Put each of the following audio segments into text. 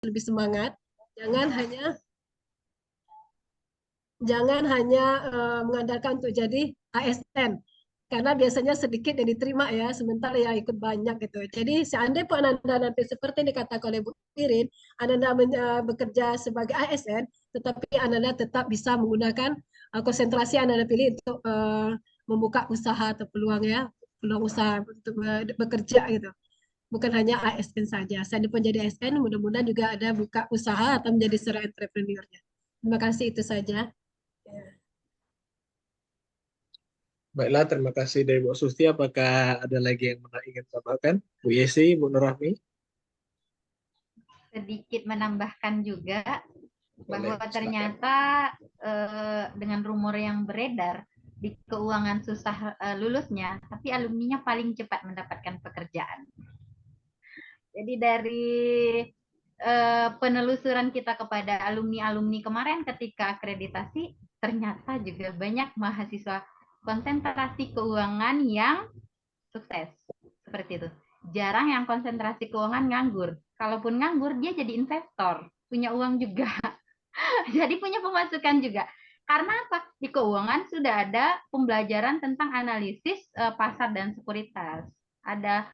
lebih semangat. Jangan hanya mengandalkan untuk jadi ASN, karena biasanya sedikit yang diterima ya, sementara yang ikut banyak gitu. Jadi seandainya pun Ananda nanti seperti dikatakan oleh Bu Irin, Ananda bekerja sebagai ASN, tetapi Ananda tetap bisa menggunakan konsentrasi Ananda pilih untuk membuka usaha atau peluang ya, peluang usaha untuk bekerja gitu. Bukan hanya ASN saja. Seandainya pun jadi ASN, mudah-mudahan juga ada buka usaha atau menjadi seorang entrepreneurnya. Terima kasih, itu saja. Baiklah, terima kasih dari Bu Susti. Apakah ada lagi yang ingin tambahkan? Bu Yesi, Bu Nurrahmi? Sedikit menambahkan juga bahwa Boleh, silakan. ternyata dengan rumor yang beredar di keuangan susah lulusnya, tapi alumninya paling cepat mendapatkan pekerjaan. Jadi dari penelusuran kita kepada alumni-alumni kemarin ketika akreditasi, ternyata juga banyak mahasiswa konsentrasi keuangan yang sukses. Seperti itu. Jarang yang konsentrasi keuangan nganggur. Kalaupun nganggur, dia jadi investor. Punya uang juga. Jadi punya pemasukan juga. Karena apa? Di keuangan sudah ada pembelajaran tentang analisis pasar dan sekuritas. Ada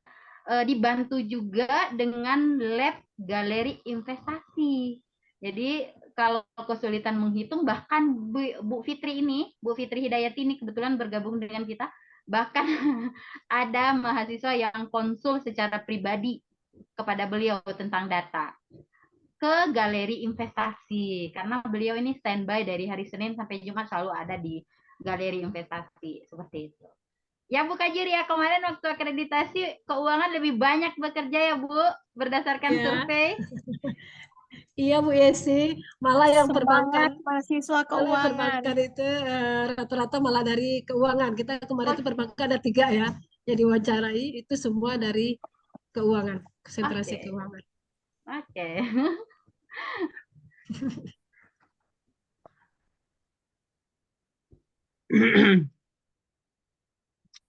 dibantu juga dengan lab galeri investasi. Jadi kalau kesulitan menghitung, bahkan Bu Fitri Hidayat ini kebetulan bergabung dengan kita, bahkan ada mahasiswa yang konsul secara pribadi kepada beliau tentang data ke galeri investasi, karena beliau ini standby dari hari Senin sampai Jumat selalu ada di galeri investasi, seperti itu. Ya Bu Kajiri, ya kemarin waktu akreditasi keuangan lebih banyak bekerja ya Bu, berdasarkan survei. Iya Bu Yesi, malah yang perbankan, mahasiswa keuangan itu rata-rata malah dari keuangan. Kita kemarin itu perbankan ada 3 ya, yang diwawancarai itu semua dari keuangan, konsentrasi keuangan. Oke.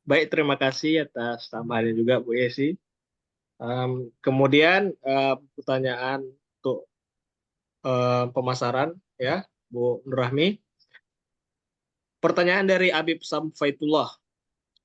Baik, terima kasih atas tambahannya juga Bu Yesi. Kemudian pertanyaan untuk pemasaran ya Bu Nurrahmi. Pertanyaan dari Habib Samfaitullah.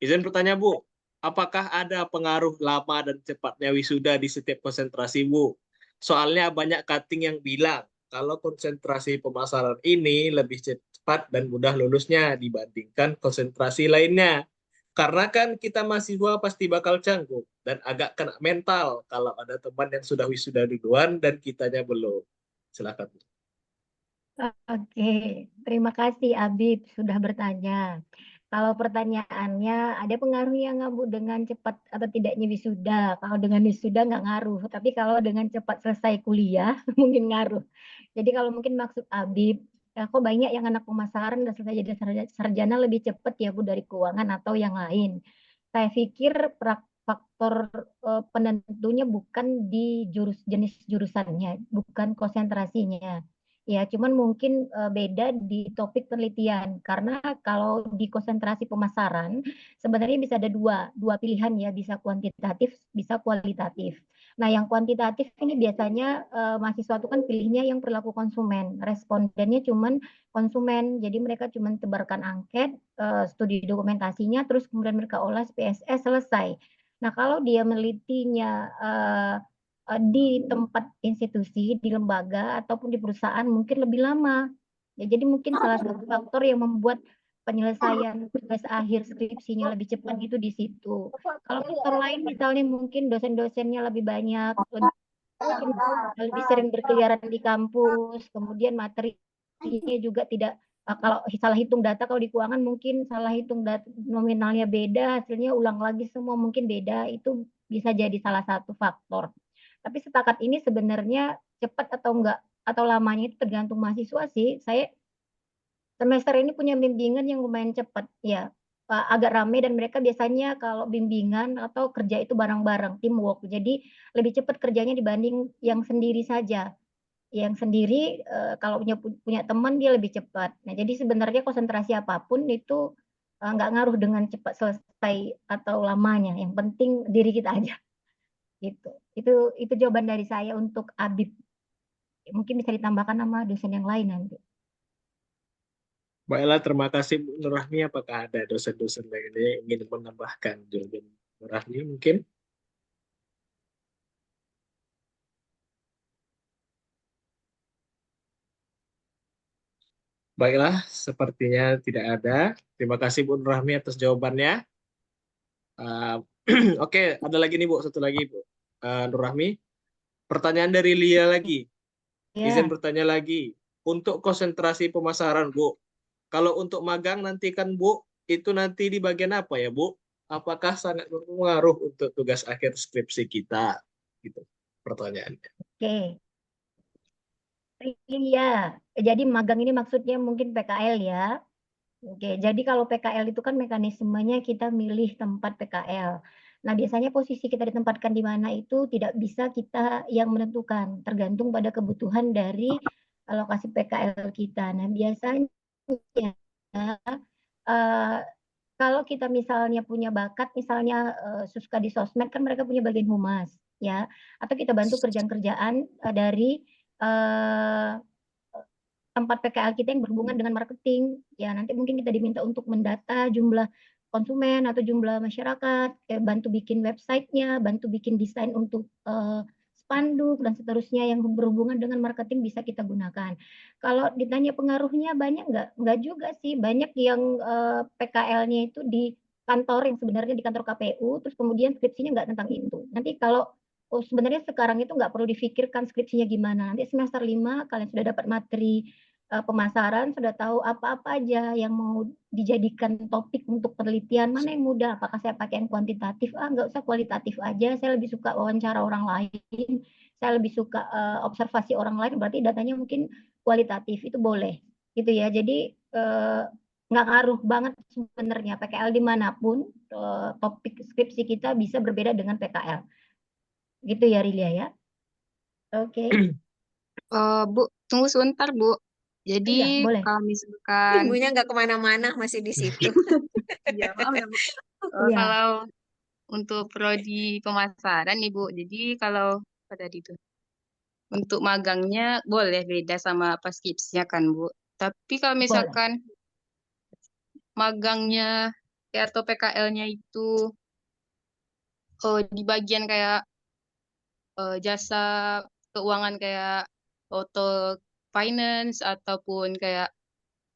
Izin bertanya Bu, apakah ada pengaruh lama dan cepatnya wisuda di setiap konsentrasi Bu? Soalnya banyak cutting yang bilang kalau konsentrasi pemasaran ini lebih cepat dan mudah lulusnya dibandingkan konsentrasi lainnya. Karena kan kita mahasiswa pasti bakal canggung dan agak kena mental kalau ada teman yang sudah wisuda duluan dan kitanya belum. Silakan. Oke, terima kasih Abib sudah bertanya. Kalau pertanyaannya ada pengaruhnya nggak Bu dengan cepat atau tidaknya wisuda? Kalau dengan wisuda nggak ngaruh, tapi kalau dengan cepat selesai kuliah mungkin ngaruh. Jadi kalau mungkin maksud Abib, kok banyak yang anak pemasaran dan selesai jadi sarjana lebih cepat ya Bu dari keuangan atau yang lain. Saya pikir faktor penentunya bukan di jenis jurusannya, bukan konsentrasinya. Ya, cuman mungkin beda di topik penelitian. Karena kalau di konsentrasi pemasaran, sebenarnya bisa ada dua pilihan ya, bisa kuantitatif, bisa kualitatif. Nah, yang kuantitatif ini biasanya mahasiswa itu kan pilihnya yang perilaku konsumen. Respondennya cuman konsumen, jadi mereka cuman tebarkan angket, studi dokumentasinya, terus kemudian mereka olah PSS, selesai. Nah, kalau dia menelitinya di tempat institusi, di lembaga ataupun di perusahaan mungkin lebih lama. Ya, jadi mungkin salah satu faktor yang membuat penyelesaian tugas akhir skripsinya lebih cepat itu di situ. Kalau faktor lain misalnya mungkin dosen-dosennya lebih banyak, lebih sering berkeliaran di kampus, kemudian materinya juga tidak kalau salah hitung data, kalau di keuangan mungkin salah hitung data nominalnya beda, hasilnya ulang lagi semua mungkin beda, itu bisa jadi salah satu faktor. Tapi setakat ini sebenarnya cepat atau enggak atau lamanya itu tergantung mahasiswa sih. Saya semester ini punya bimbingan yang lumayan cepat ya, agak rame dan mereka biasanya kalau bimbingan atau kerja itu bareng-bareng, teamwork. Jadi lebih cepat kerjanya dibanding yang sendiri saja. Yang sendiri kalau punya teman dia lebih cepat. Nah, jadi sebenarnya konsentrasi apapun itu nggak ngaruh dengan cepat selesai atau lamanya. Yang penting diri kita aja. Gitu. Itu jawaban dari saya untuk Abib. Mungkin bisa ditambahkan nama dosen yang lain nanti. Baiklah, terima kasih Bu Nur Rahmi. Apakah ada dosen-dosen lainnya yang ingin menambahkan jawaban Nur Rahmi mungkin? Baiklah, sepertinya tidak ada. Terima kasih Bu Nur Rahmi atas jawabannya. Uh, Oke, ada lagi nih Bu, satu lagi Bu. Nur Rahmi, pertanyaan dari Lia lagi. Izin Ya, bertanya lagi. Untuk konsentrasi pemasaran Bu, kalau untuk magang nanti kan Bu, itu nanti di bagian apa ya Bu? Apakah sangat berpengaruh untuk tugas akhir skripsi kita? Gitu pertanyaannya. oke. Iya, jadi magang ini maksudnya mungkin PKL ya. Oke, jadi kalau PKL itu kan mekanismenya kita milih tempat PKL. Nah, biasanya posisi kita ditempatkan di mana itu tidak bisa kita yang menentukan, tergantung pada kebutuhan dari lokasi PKL kita. Nah, biasanya eh, kalau kita misalnya punya bakat, misalnya suka di sosmed kan mereka punya bagian humas, ya, atau kita bantu kerjaan-kerjaan dari eh, tempat PKL kita yang berhubungan dengan marketing. Ya, nanti mungkin kita diminta untuk mendata jumlah konsumen atau jumlah masyarakat, kayak bantu bikin websitenya, bantu bikin desain untuk spanduk dan seterusnya yang berhubungan dengan marketing bisa kita gunakan. Kalau ditanya pengaruhnya banyak nggak? Nggak juga sih. Banyak yang PKL-nya itu di kantor yang sebenarnya di kantor KPU, terus kemudian skripsinya nggak tentang itu. Nanti kalau sebenarnya sekarang itu nggak perlu difikirkan skripsinya gimana. Nanti semester 5 kalian sudah dapat materi pemasaran, sudah tahu apa-apa aja yang mau dijadikan topik untuk penelitian, mana yang mudah, apakah saya pakai yang kuantitatif, nggak usah kualitatif aja, saya lebih suka wawancara orang lain, saya lebih suka observasi orang lain, berarti datanya mungkin kualitatif, itu boleh, gitu ya. Jadi nggak ngaruh banget sebenarnya PKL dimanapun, topik skripsi kita bisa berbeda dengan PKL. Gitu ya, Rilia ya. Oke. Bu, tunggu sebentar, Bu. Jadi Iya, boleh. kalau misalkan, Ibunya nggak kemana-mana, masih di situ. ya maaf ya, Bu. Iya. Kalau untuk prodi pemasaran nih, Bu. Jadi kalau pada itu, untuk magangnya boleh beda sama pas skripsinya kan, Bu. Tapi kalau Boleh. misalkan magangnya atau PKL-nya itu di bagian kayak jasa keuangan kayak auto finance ataupun kayak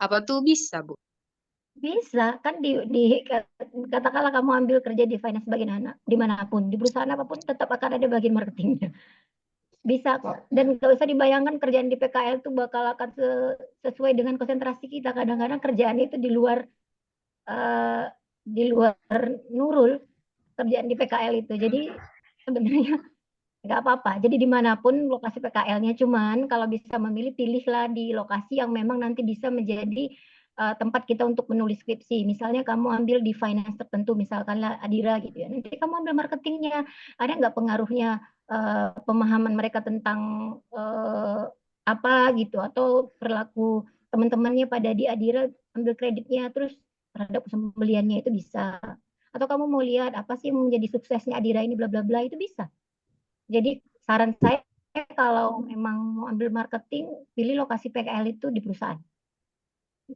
apa tuh bisa, Bu? Bisa kan katakanlah kamu ambil kerja di finance bagian mana, dimanapun, di perusahaan apapun tetap akan ada bagian marketingnya. Bisa kok. Dan nggak usah dibayangkan kerjaan di PKL itu bakal akan sesuai dengan konsentrasi kita. Kadang-kadang kerjaan itu eh, di luar nurul kerjaan di PKL itu. Jadi sebenarnya nggak apa-apa. Jadi dimanapun lokasi PKL-nya, cuman kalau bisa memilih, pilihlah di lokasi yang memang nanti bisa menjadi tempat kita untuk menulis skripsi. Misalnya kamu ambil di finance tertentu, misalkanlah Adira gitu ya. Nanti kamu ambil marketingnya, ada nggak pengaruhnya pemahaman mereka tentang apa gitu, atau perilaku teman-temannya pada di Adira ambil kreditnya, terus terhadap pembeliannya itu bisa. Atau kamu mau lihat apa sih yang menjadi suksesnya Adira ini bla bla bla, itu bisa. Jadi saran saya kalau memang mau ambil marketing, pilih lokasi PKL itu di perusahaan.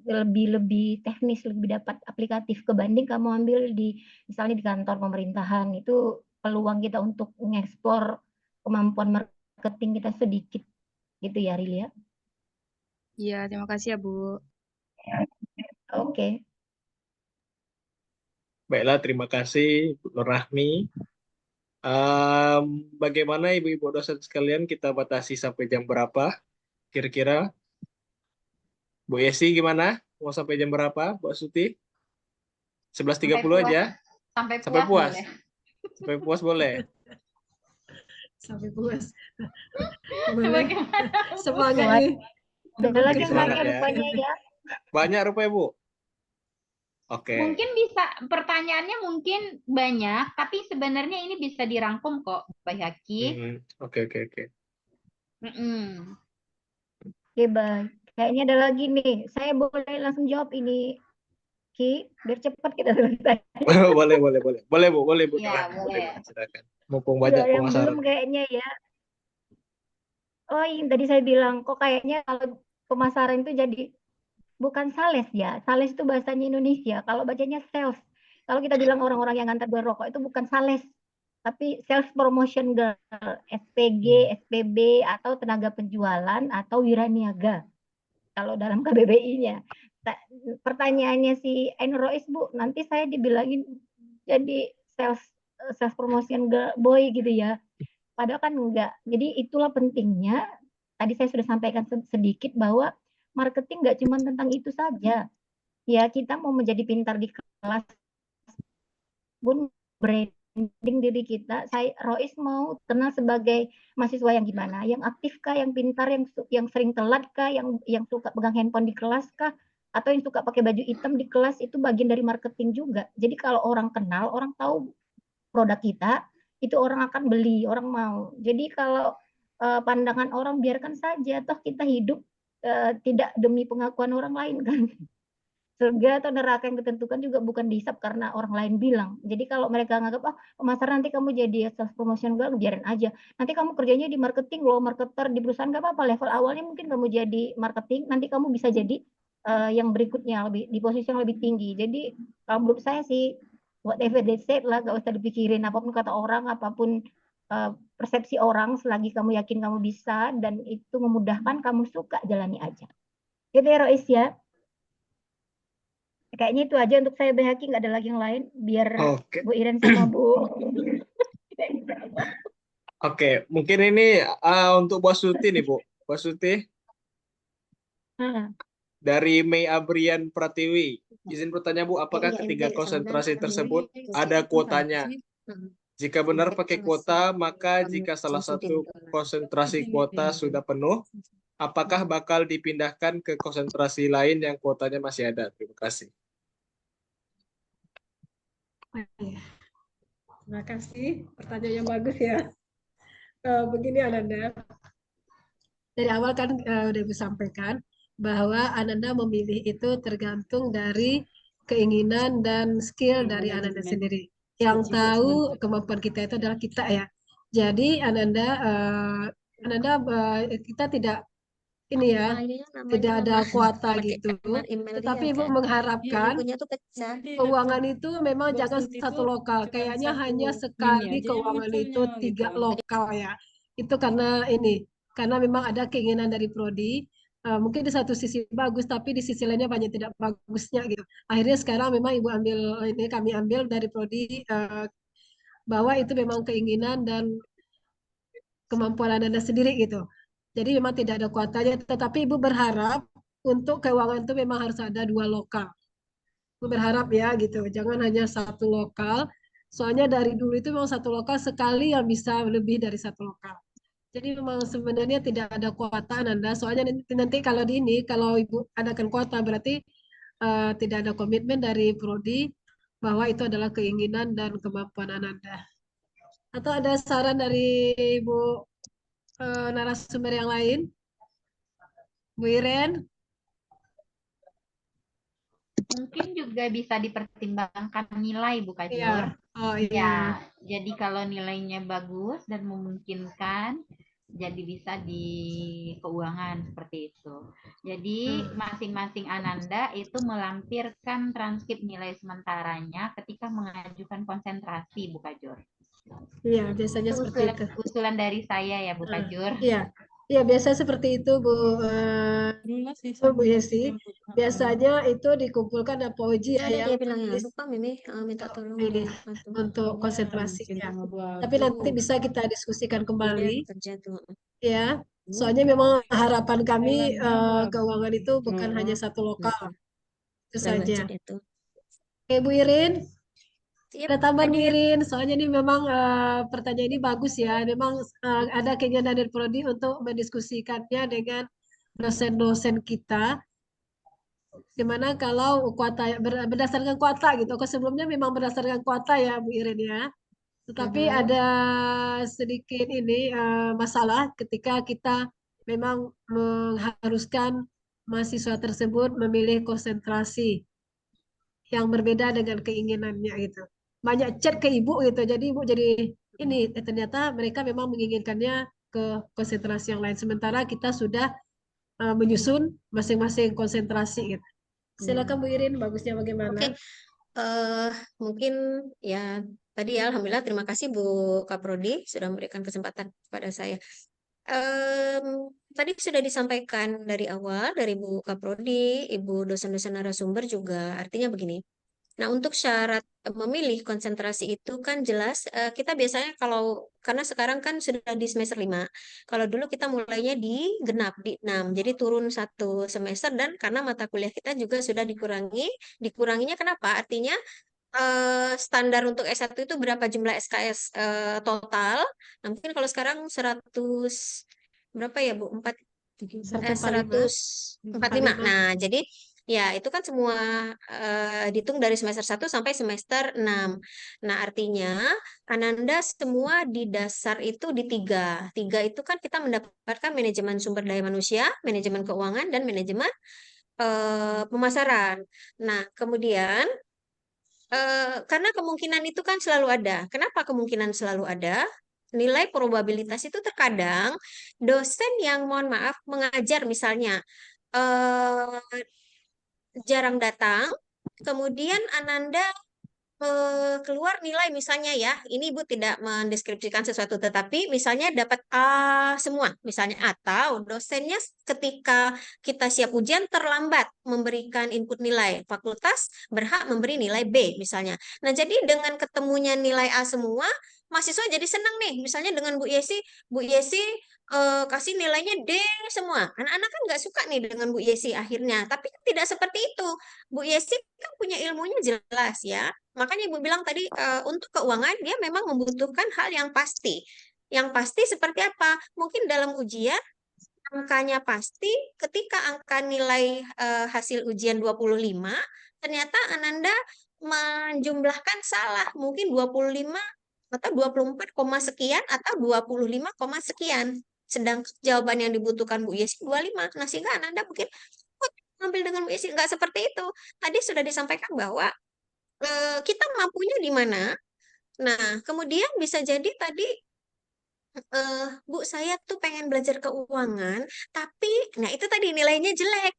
Lebih teknis, lebih dapat aplikatif kebanding kamu ambil di misalnya di kantor pemerintahan. Itu peluang kita untuk mengeksplor kemampuan marketing kita sedikit gitu ya, Rilia. Iya, terima kasih ya, Bu. Oke. Baiklah, terima kasih Bu Nur Rahmi. Bagaimana Ibu-Ibu dosen sekalian, kita batasi sampai jam berapa kira-kira? Bu Yesi gimana? Mau sampai jam berapa, Bu Suti? 11.30 aja? Sampai Sampai puas puas? boleh. Sampai puas boleh? Sampai puas. Boleh. Bagaimana? Semangat Buat. nih. Ada lagi yang Semangat nanya ya. rupanya ya. Banyak rupanya, Bu? Oke. Mungkin bisa, pertanyaannya mungkin banyak, tapi sebenarnya ini bisa dirangkum kok, Pak Haki. Oke. Mm-mm. Oke, baik. Kayaknya ada lagi nih. Saya boleh langsung jawab ini, Ki, biar cepat kita selesai. Boleh, Bu. Boleh, Bu. Ya, Nur Rahmi. boleh. Silakan. Mumpung Udah banyak ada yang belum pemasaran. kayaknya ya. Oh, yang tadi saya bilang kok kayaknya kalau pemasaran itu jadi bukan sales ya. Sales itu bahasanya Indonesia. Kalau bacanya sales. Kalau kita bilang orang-orang yang ngantar jual rokok itu bukan sales, tapi sales promotion girl, SPG, SPB, atau tenaga penjualan atau wiraniaga. Kalau dalam KBBI-nya. Pertanyaannya si Enrois, Bu, nanti saya dibilangin jadi sales sales promotion girl boy gitu ya. Padahal kan enggak. Jadi itulah pentingnya. Tadi saya sudah sampaikan sedikit bahwa marketing nggak cuma tentang itu saja. Ya, kita mau menjadi pintar di kelas pun branding diri kita. Saya Rois mau kenal sebagai mahasiswa yang gimana? Yang aktif kah, yang pintar, yang sering telat kah, yang suka pegang handphone di kelas kah? Atau yang suka pakai baju hitam di kelas, itu bagian dari marketing juga. Jadi kalau orang kenal, orang tahu produk kita, itu orang akan beli, orang mau. Jadi kalau pandangan orang biarkan saja, toh kita hidup tidak demi pengakuan orang lain kan. Surga atau neraka yang ditentukan juga bukan dihisap karena orang lain bilang. Jadi kalau mereka nganggap, oh pemasaran nanti kamu jadi sales promotion girl, biarin aja. Nanti kamu kerjanya di marketing loh, marketer di perusahaan gak apa-apa. Level awalnya mungkin kamu jadi marketing, nanti kamu bisa jadi yang berikutnya lebih di posisi yang lebih tinggi. Jadi kalau menurut saya sih whatever they said lah, gak usah dipikirin apapun kata orang, apapun persepsi orang, selagi kamu yakin kamu bisa dan itu memudahkan, kamu suka, jalani aja. Gitu ya Rois ya. Kayaknya itu aja untuk saya BHK, nggak ada lagi yang lain. Biar Oke. Bu Iren sama Bu. Oke, mungkin ini untuk Bu Suti nih, Bu. Bu Suti dari Mei Abrian Pratiwi. Izin bertanya, Bu, apakah ketiga konsentrasi tersebut ada kuotanya? Jika benar pakai kuota, maka jika salah satu konsentrasi kuota sudah penuh, apakah bakal dipindahkan ke konsentrasi lain yang kuotanya masih ada? Terima kasih. Terima kasih, pertanyaan yang bagus ya. Begini Ananda, dari awal kan udah Ibu sampaikan bahwa Ananda memilih itu tergantung dari keinginan dan skill dari Ananda sendiri. Yang tahu kemampuan kita itu adalah kita ya. Jadi Ananda kita tidak ini ya, tidak ada kuota gitu. Tetapi Ibu mengharapkan keuangan itu memang jangan satu lokal. Kayaknya hanya sekali keuangan itu 3 lokal ya. Itu karena memang ada keinginan dari Prodi. Mungkin di satu sisi bagus, tapi di sisi lainnya banyak tidak bagusnya gitu. Akhirnya sekarang memang kami ambil dari Prodi bahwa itu memang keinginan dan kemampuan Anda sendiri gitu. Jadi memang tidak ada kuotanya, tetapi Ibu berharap untuk keuangan itu memang harus ada 2 lokal. Ibu berharap ya gitu, jangan hanya satu lokal. Soalnya dari dulu itu memang satu lokal sekali yang bisa lebih dari satu lokal. Jadi memang sebenarnya tidak ada kuota Anda. Soalnya nanti kalau Ibu adakan kuota berarti tidak ada komitmen dari Prodi bahwa itu adalah keinginan dan kemampuan Anda. Atau ada saran dari Ibu narasumber yang lain? Bu Iren? Mungkin juga bisa dipertimbangkan nilai, Bu Kajur. Iya. Oh iya. Ya, jadi kalau nilainya bagus dan memungkinkan, jadi bisa di keuangan seperti itu. Jadi masing-masing Ananda itu melampirkan transkrip nilai sementaranya ketika mengajukan konsentrasi, Bu Kajur. Iya, biasanya seperti itu. Usulan dari saya ya, Bu Kajur. Iya. Iya, biasa seperti itu, Bu. Bu Yesi. Biasanya itu dikumpulkan ada Pauji ya yang Dia bilang ya, lupa Mimi minta tolong ini dibantu. untuk konsentrasinya. Tapi nanti bisa kita diskusikan kembali. Kerja tuh. Ya, soalnya memang harapan kami keuangan itu bukan hanya satu lokal. Itu saja. Oke, Bu Irin. Ada tambahan Bu Irin, soalnya ini memang pertanyaan ini bagus ya. Memang ada keinginan dari Prodi untuk mendiskusikannya dengan dosen-dosen kita. Dimana kalau berdasarkan kuota gitu. Kalau sebelumnya memang berdasarkan kuota ya Bu Irin ya. Tetapi ada sedikit masalah ketika kita memang mengharuskan mahasiswa tersebut memilih konsentrasi yang berbeda dengan keinginannya gitu. Banyak chat ke ibu gitu, jadi ibu jadi ternyata mereka memang menginginkannya ke konsentrasi yang lain. Sementara kita sudah menyusun masing-masing konsentrasi gitu. Silakan Bu Irin, bagusnya Oke, bagaimana? mungkin ya tadi ya Alhamdulillah terima kasih Bu Kaprodi sudah memberikan kesempatan kepada saya. Tadi sudah disampaikan dari awal dari Bu Kaprodi, Ibu dosen-dosen narasumber juga artinya begini. Nah, untuk syarat memilih konsentrasi itu kan jelas kita biasanya karena sekarang kan sudah di semester 5. Kalau dulu kita mulainya di genap di 6. Jadi turun satu semester dan karena mata kuliah kita juga sudah dikuranginya kenapa? Artinya standar untuk S1 itu berapa jumlah SKS total? Nah, mungkin kalau sekarang 100 berapa ya, Bu? 145. Nah, jadi ya itu kan semua dihitung dari semester 1 sampai semester 6. Nah, artinya Ananda semua di dasar itu di 3. 3 itu kan kita mendapatkan manajemen sumber daya manusia, manajemen keuangan, dan manajemen pemasaran. Nah, kemudian karena kemungkinan itu kan selalu ada. Kenapa kemungkinan selalu ada? Nilai probabilitas itu terkadang dosen yang mohon maaf mengajar misalnya jarang datang, kemudian Ananda keluar nilai misalnya ya, ini Ibu tidak mendeskripsikan sesuatu, tetapi misalnya dapat A semua, misalnya, atau dosennya ketika kita siap ujian terlambat memberikan input nilai, fakultas berhak memberi nilai B misalnya. Nah, jadi dengan ketemunya nilai A semua, mahasiswa jadi senang nih, misalnya dengan Bu Yesi kasih nilainya D semua. Anak-anak kan nggak suka nih dengan Bu Yesi akhirnya, tapi kan tidak seperti itu. Bu Yesi kan punya ilmunya jelas ya. Makanya Ibu bilang tadi untuk keuangan dia memang membutuhkan hal yang pasti. Yang pasti seperti apa? Mungkin dalam ujian angkanya pasti ketika angka nilai hasil ujian 25, ternyata Ananda menjumlahkan salah. Mungkin 25 atau 24, sekian atau 25, sekian. Sedangkan jawaban yang dibutuhkan Bu Yesi 25. Nah, sehingga Ananda mungkin ambil dengan Bu Yesi. Enggak seperti itu. Tadi sudah disampaikan bahwa kita mampunya di mana. Nah, kemudian bisa jadi tadi, Bu, saya tuh pengen belajar keuangan, tapi, nah itu tadi nilainya jelek.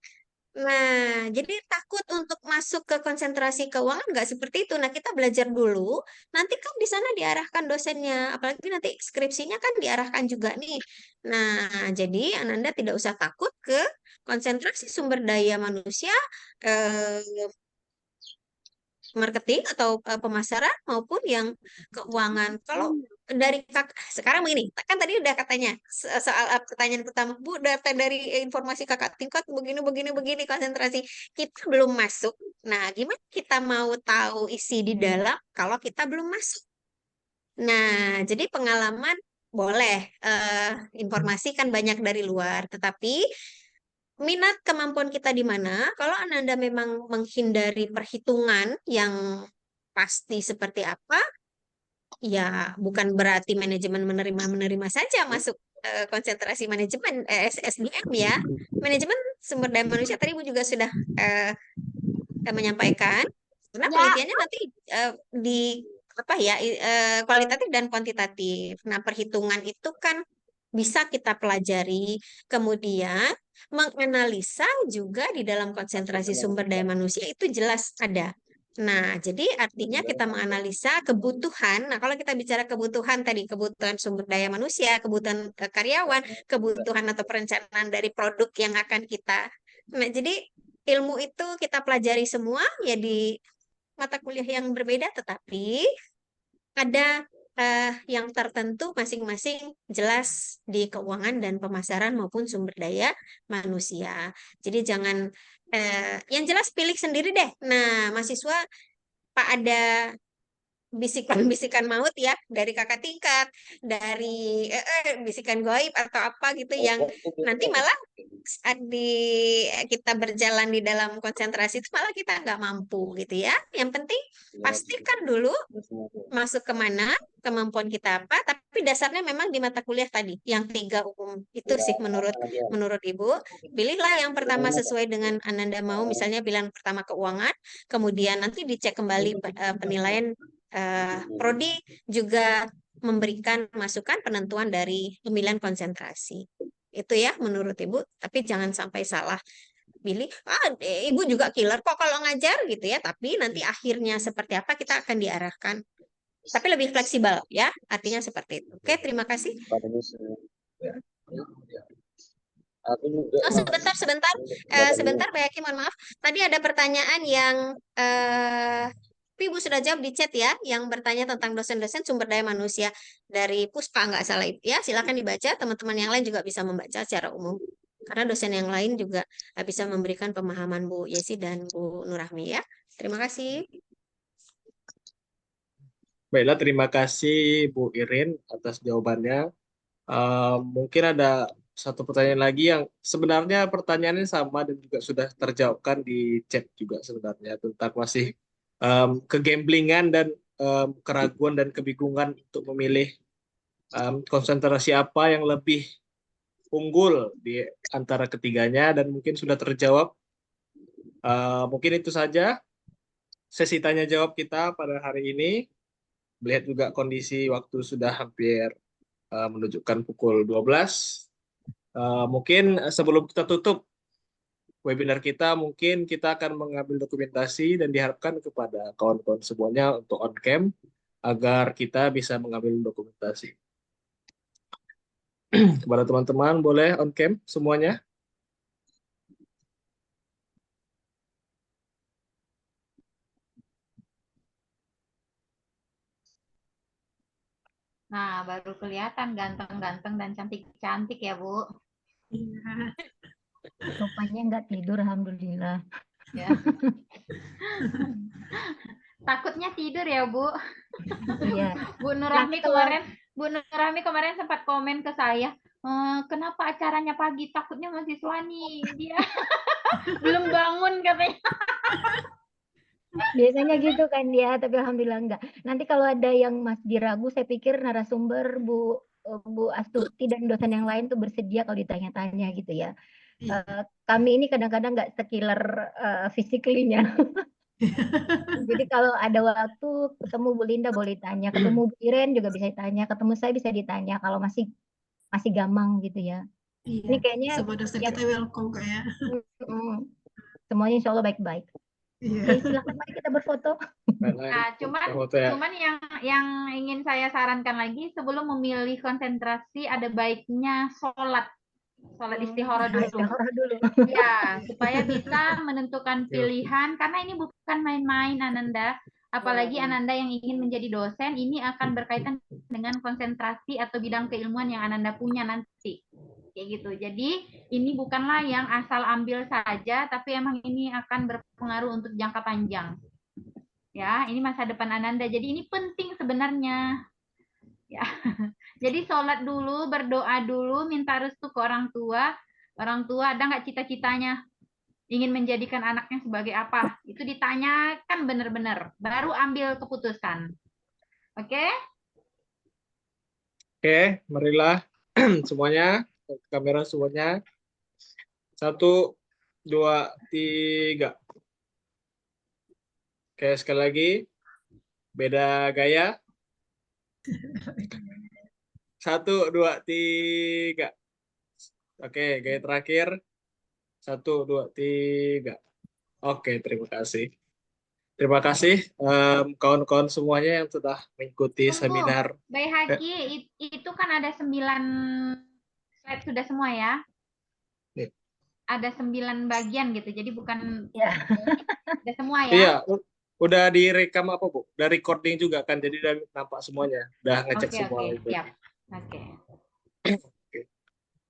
Nah, jadi takut untuk masuk ke konsentrasi keuangan nggak seperti itu. Nah, kita belajar dulu, nanti kan di sana diarahkan dosennya, apalagi nanti skripsinya kan diarahkan juga nih. Nah, jadi Ananda tidak usah takut ke konsentrasi sumber daya manusia, eh, marketing atau pemasaran maupun yang keuangan. Kalau dari sekarang begini, kan tadi udah katanya soal pertanyaan pertama, Bu, data dari informasi kakak tingkat begini konsentrasi kita belum masuk. Nah, gimana kita mau tahu isi di dalam kalau kita belum masuk? Nah, jadi pengalaman boleh, informasi kan banyak dari luar, tetapi minat kemampuan kita di mana? Kalau Anda memang menghindari perhitungan yang pasti seperti apa, ya bukan berarti manajemen menerima saja masuk konsentrasi manajemen SDM ya. Manajemen sumber daya manusia tadi Bu juga sudah menyampaikan, karena penelitiannya nanti di apa ya kualitatif dan kuantitatif. Nah, perhitungan itu kan bisa kita pelajari, kemudian menganalisa juga di dalam konsentrasi sumber daya manusia itu jelas ada. Nah, jadi artinya kita menganalisa kebutuhan. Nah, kalau kita bicara kebutuhan tadi, kebutuhan sumber daya manusia, kebutuhan karyawan, kebutuhan atau perencanaan dari produk yang akan kita. Nah, jadi ilmu itu kita pelajari semua ya di mata kuliah yang berbeda, tetapi ada yang tertentu masing-masing jelas di keuangan dan pemasaran maupun sumber daya manusia. Jadi jangan yang jelas pilih sendiri deh. Nah, mahasiswa Pak ada bisikan-bisikan maut ya dari kakak tingkat, dari bisikan goib atau apa gitu yang nanti malah saat kita berjalan di dalam konsentrasi itu malah kita nggak mampu gitu ya. Yang penting pastikan dulu masuk kemana, kemampuan kita apa, tapi dasarnya memang di mata kuliah tadi, yang 3 umum itu sih menurut Ibu. Pilihlah yang pertama sesuai dengan Ananda mau, misalnya pilihan pertama keuangan, kemudian nanti dicek kembali penilaian prodi juga memberikan masukan penentuan dari pemilihan konsentrasi. Itu ya menurut Ibu, tapi jangan sampai salah pilih. Ibu juga killer kok kalau ngajar gitu ya, tapi nanti akhirnya seperti apa kita akan diarahkan. Tapi lebih fleksibel ya, artinya seperti itu. Oke, terima kasih. Oh, sebentar, Mbak Yaki, mohon maaf. Tadi ada pertanyaan yang tapi Ibu sudah jawab di chat ya, yang bertanya tentang dosen-dosen sumber daya manusia dari Puspa, nggak salah ya. Silakan dibaca, teman-teman yang lain juga bisa membaca secara umum. Karena dosen yang lain juga bisa memberikan pemahaman Bu Yesi dan Bu Nurahmi ya. Terima kasih. Baiklah, terima kasih Bu Irin atas jawabannya. Mungkin ada satu pertanyaan lagi yang sebenarnya pertanyaannya sama dan juga sudah terjawabkan di chat juga sebenarnya, tentang masih kegamblingan dan keraguan dan kebingungan untuk memilih konsentrasi apa yang lebih unggul di antara ketiganya, dan mungkin sudah terjawab. Mungkin itu saja sesi tanya jawab kita pada hari ini. Melihat juga kondisi waktu sudah hampir menunjukkan pukul 12. Mungkin sebelum kita tutup webinar kita, mungkin kita akan mengambil dokumentasi dan diharapkan kepada kawan-kawan semuanya untuk on cam agar kita bisa mengambil dokumentasi. Kepada teman-teman boleh on cam semuanya. Nah, baru kelihatan ganteng-ganteng dan cantik-cantik ya, Bu. Iya. Rupanya nggak tidur, alhamdulillah. Ya. Takutnya tidur ya, Bu. Iya. Bu Nurahmi kemarin sempat komen ke saya, kenapa acaranya pagi? Takutnya mahasiswa nih, dia belum bangun katanya. Biasanya gitu kan ya, tapi alhamdulillah enggak. Nanti kalau ada yang masih ragu, saya pikir narasumber Bu Astuti dan dosen yang lain tuh bersedia kalau ditanya-tanya gitu ya. Kami ini kadang-kadang nggak sekiller physically-nya. Jadi kalau ada waktu ketemu Bu Linda boleh tanya, ketemu Bu Iren juga bisa ditanya, ketemu saya bisa ditanya kalau masih gampang gitu ya. Iya. Ini kayaknya Semua dosen yang kita welcome kok ya. semuanya insya Allah baik-baik. Iya. Oke, silakan mari kita berfoto. Nah, cuman yang ingin saya sarankan lagi, sebelum memilih konsentrasi ada baiknya sholat istikharah dulu. Istikharah dulu. Ya, supaya bisa menentukan pilihan, karena ini bukan main-main, Ananda. Apalagi Ananda yang ingin menjadi dosen, ini akan berkaitan dengan konsentrasi atau bidang keilmuan yang Ananda punya nanti. Kayak gitu. Jadi ini bukanlah yang asal ambil saja, tapi emang ini akan berpengaruh untuk jangka panjang. Ya, ini masa depan Ananda. Jadi ini penting sebenarnya. Ya. Jadi sholat dulu, berdoa dulu, minta restu ke orang tua. Orang tua ada nggak cita-citanya ingin menjadikan anaknya sebagai apa? Itu ditanyakan benar-benar, baru ambil keputusan. Oke? Oke, marilah semuanya, kamera semuanya. 1, 2, 3. Oke, sekali lagi. Beda gaya. 1, 2, 3. Oke, gaya terakhir. 1, 2, 3. Oke, terima kasih. Terima kasih kawan-kawan semuanya yang sudah mengikuti seminar. Baik Haki, itu kan ada 9 slide sudah semua ya? Ada 9 bagian gitu, jadi bukan ada semua ya? Iya, udah direkam apa Bu? Udah recording juga kan, jadi udah nampak semuanya. Udah ngecek semua. Oke, siap. Oke.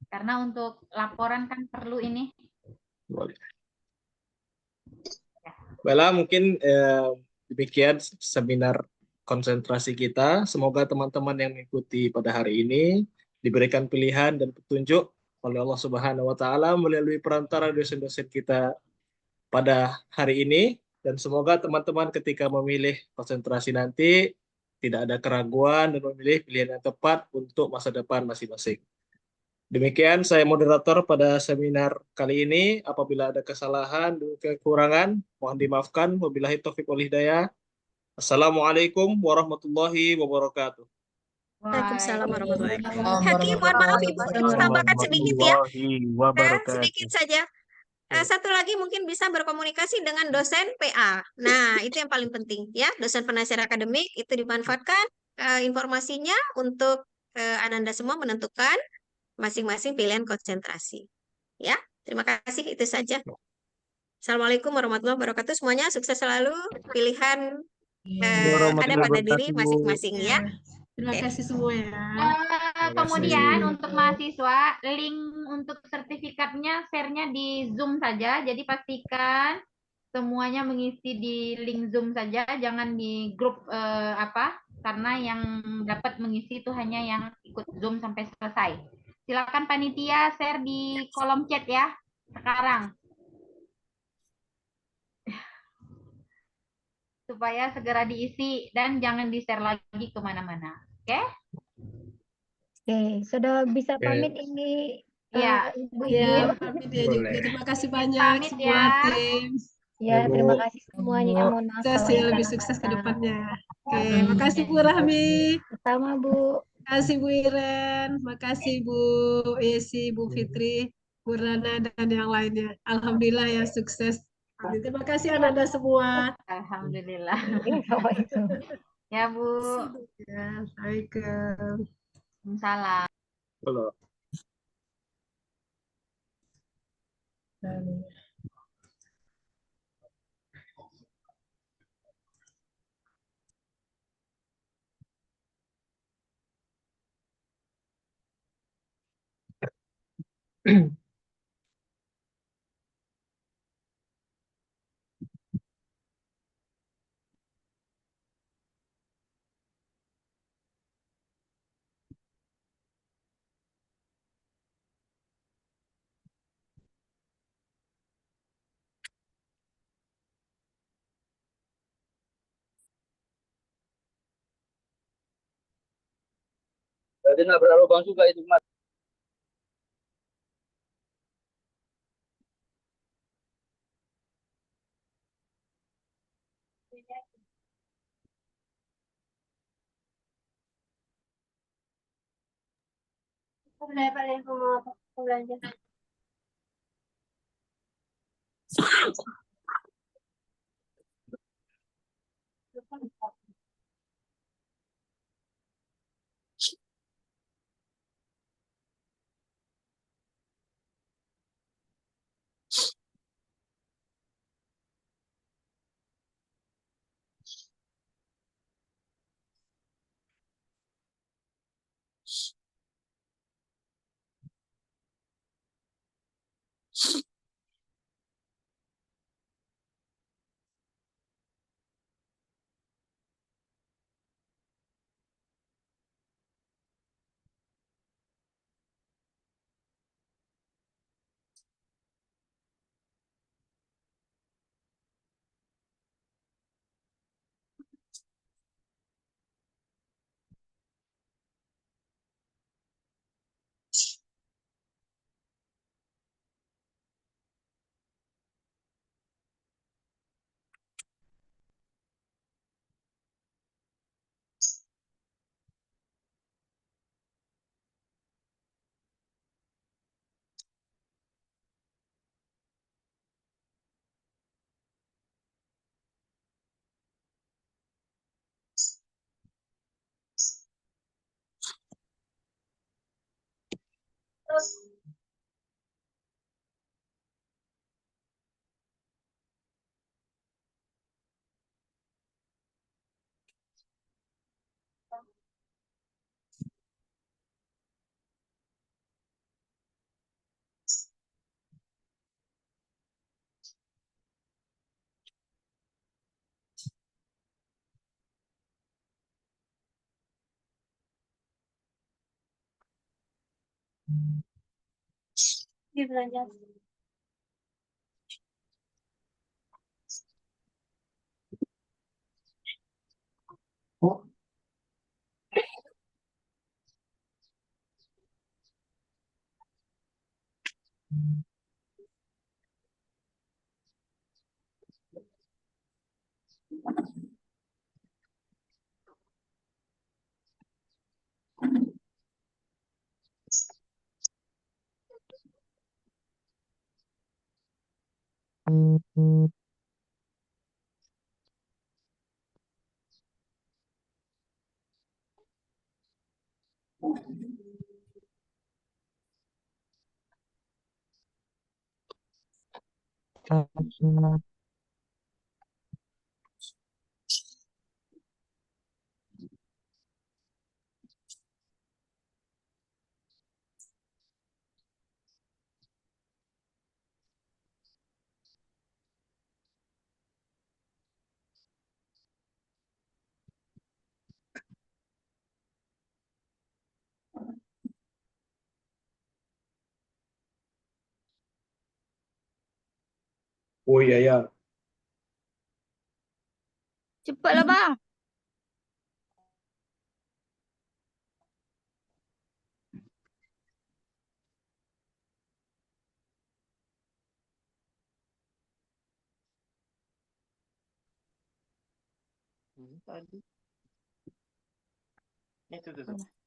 Karena untuk laporan kan perlu ini. Boleh. Baiklah, mungkin demikian seminar konsentrasi kita. Semoga teman-teman yang mengikuti pada hari ini diberikan pilihan dan petunjuk oleh Allah Subhanahu wa taala melalui perantara dosen-dosen kita pada hari ini, dan semoga teman-teman ketika memilih konsentrasi nanti tidak ada keraguan dan memilih pilihan yang tepat untuk masa depan masing-masing. Demikian saya moderator pada seminar kali ini. Apabila ada kesalahan dan kekurangan, mohon dimaafkan. Wabillahi taufiq wal hidayah. Assalamualaikum warahmatullahi wabarakatuh. Waalaikumsalam warahmatullahi wabarakatuh. Waalaikumsalam Hakim, mohon maaf Ibu mau tambahkan sedikit ya. Wabarakatuh. Sedikit saja. Satu lagi mungkin bisa berkomunikasi dengan dosen PA. Nah, itu yang paling penting ya. Dosen penasihat akademik itu dimanfaatkan informasinya untuk Ananda semua menentukan masing-masing pilihan konsentrasi. Ya, terima kasih itu saja. Assalamualaikum warahmatullahi wabarakatuh. Semuanya sukses selalu. Pilihan ada pada diri masing-masing ya. Terima kasih semua ya. Kemudian untuk mahasiswa, link untuk sertifikatnya share-nya di Zoom saja. Jadi pastikan semuanya mengisi di link Zoom saja, jangan di grup karena yang dapat mengisi itu hanya yang ikut Zoom sampai selesai. Silakan panitia share di kolom chat ya sekarang. Supaya segera diisi dan jangan di-share lagi kemana-mana. Oke? Oke, sudah bisa pamit ini Iya. Ibu-ibu. Ya, pamit ya juga. Terima kasih banyak Pamit semua ya. tim. Ya, terima kasih semuanya. Mohon maaf Sukses kalau ya, ada lebih salah sukses ke kata. depannya. Oke, makasih Bu Rahmi. Sama Bu. Makasih Bu Iren, makasih Bu Yesi, Bu Fitri, Bu Rana, dan yang lainnya. Alhamdulillah ya sukses. Terima kasih Ananda semua. Alhamdulillah. Assalamualaikum. Ya, Bu. Ya, Assalamualaikum. Salam. Halo. Jadi nggak berlubang juga itu mas. Oh iya ya. Cepatlah Bang. Tadi. Itu tuh.